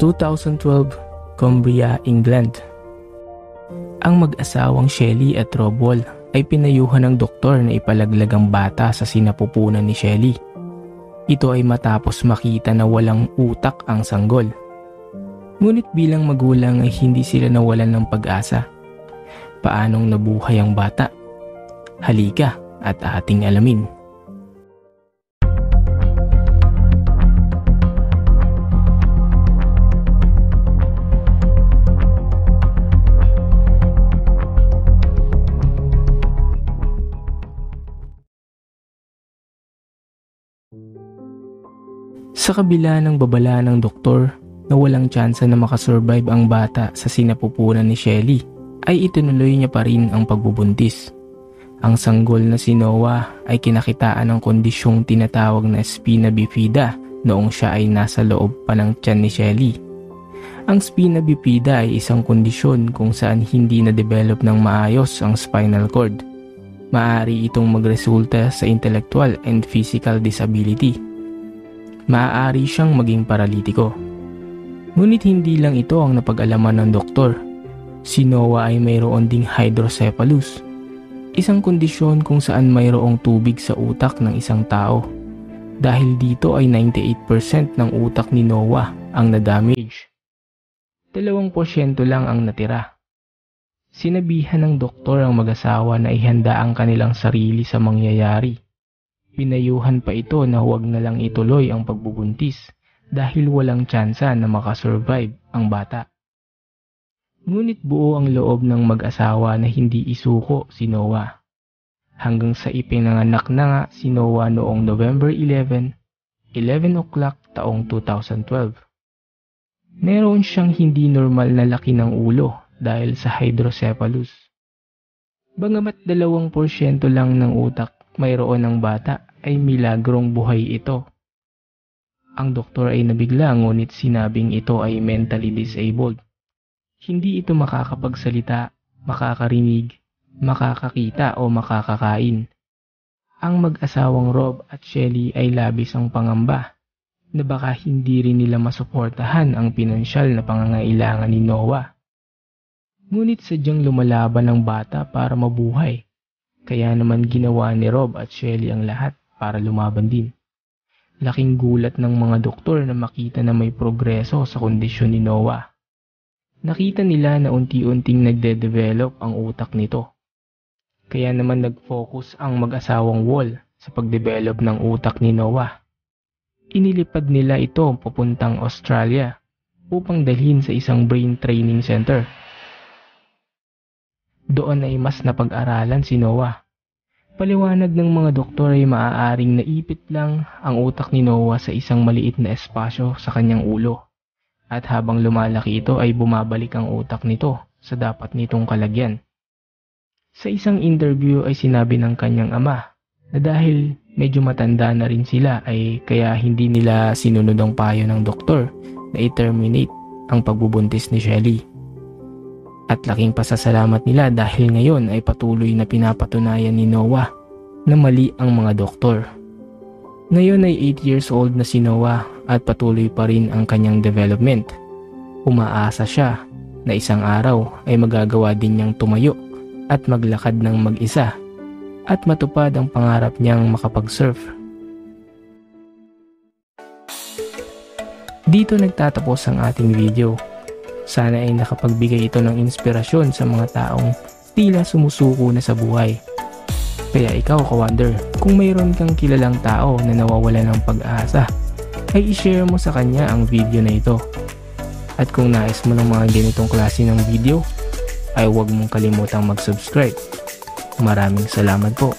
2012, Cumbria, England. Ang mag-asawang Shelly at Rob Wall ay pinayuhan ng doktor na ipalaglag ang bata sa sinapupunan ni Shelly. Ito ay matapos makita na walang utak ang sanggol. Ngunit bilang magulang ay hindi sila nawalan ng pag-asa. Paanong nabuhay ang bata? Halika at ating alamin. Sa kabila ng babala ng doktor na walang tsansa na makasurvive ang bata sa sinapupunan ni Shelly, ay itinuloy niya pa rin ang pagbubuntis. Ang sanggol na si Noah ay kinakitaan ng kondisyong tinatawag na spina bifida noong siya ay nasa loob pa ng tiyan ni Shelly. Ang spina bifida ay isang kondisyon kung saan hindi na-develop ng maayos ang spinal cord. Maaari itong magresulta sa intellectual and physical disability. Maaari siyang maging paralitiko. Ngunit hindi lang ito ang napag-alaman ng doktor. Si Noah ay mayroon ding hydrocephalus, isang kondisyon kung saan mayroong tubig sa utak ng isang tao. Dahil dito ay 98% ng utak ni Noah ang na-damage. 2% lang ang natira. Sinabihan ng doktor ang mag-asawa na ihanda ang kanilang sarili sa mangyayari. Pinayuhan pa ito na huwag na lang ituloy ang pagbubuntis dahil walang tsansa na makasurvive ang bata. Ngunit buo ang loob ng mag-asawa na hindi isuko si Noah. Hanggang sa ipinanganak na nga si Noah noong November 11 o'clock taong 2012. Meron siyang hindi normal na laki ng ulo dahil sa hydrocephalus. Bagamat 2% lang ng utak mayroon ng bata ay milagrong buhay ito. Ang doktor ay nabigla ngunit sinabing ito ay mentally disabled. Hindi ito makakapagsalita, makakarinig, makakakita o makakakain. Ang mag-asawang Rob at Shelly ay labis ang pangamba na baka hindi rin nila masuportahan ang pinansyal na pangangailangan ni Noah. Ngunit sadyang lumalaban ang bata para mabuhay. Kaya naman ginawa ni Rob at Shelly ang lahat para lumaban din. Laking gulat ng mga doktor na makita na may progreso sa kondisyon ni Noah. Nakita nila na unti-unting nagde-develop ang utak nito. Kaya naman nag-focus ang mag-asawang Wall sa pag-develop ng utak ni Noah. Inilipad nila ito papuntang Australia upang dalhin sa isang brain training center. Doon ay mas napag-aralan si Noah. Paliwanag ng mga doktor ay maaaring naipit lang ang utak ni Noah sa isang maliit na espasyo sa kanyang ulo. At habang lumalaki ito ay bumabalik ang utak nito sa dapat nitong kalagyan. Sa isang interview ay sinabi ng kanyang ama na dahil medyo matanda na rin sila ay kaya hindi nila sinunod ang payo ng doktor na i-terminate ang pagbubuntis ni Shelly. At laking pasasalamat nila dahil ngayon ay patuloy na pinapatunayan ni Noah na mali ang mga doktor. Ngayon ay 8 years old na si Noah at patuloy pa rin ang kanyang development. Umaasa siya na isang araw ay magagawa din niyang tumayo at maglakad ng mag-isa at matupad ang pangarap niyang makapag-surf. Dito nagtatapos ang ating video. Sana ay nakapagbigay ito ng inspirasyon sa mga taong tila sumusuko na sa buhay. Kaya ikaw, ka-wonder, kung mayroon kang kilalang tao na nawawala ng pag-asa, ay i-share mo sa kanya ang video na ito. At kung nais mo ng mga ganitong klase ng video, ay huwag mong kalimutang mag-subscribe. Maraming salamat po.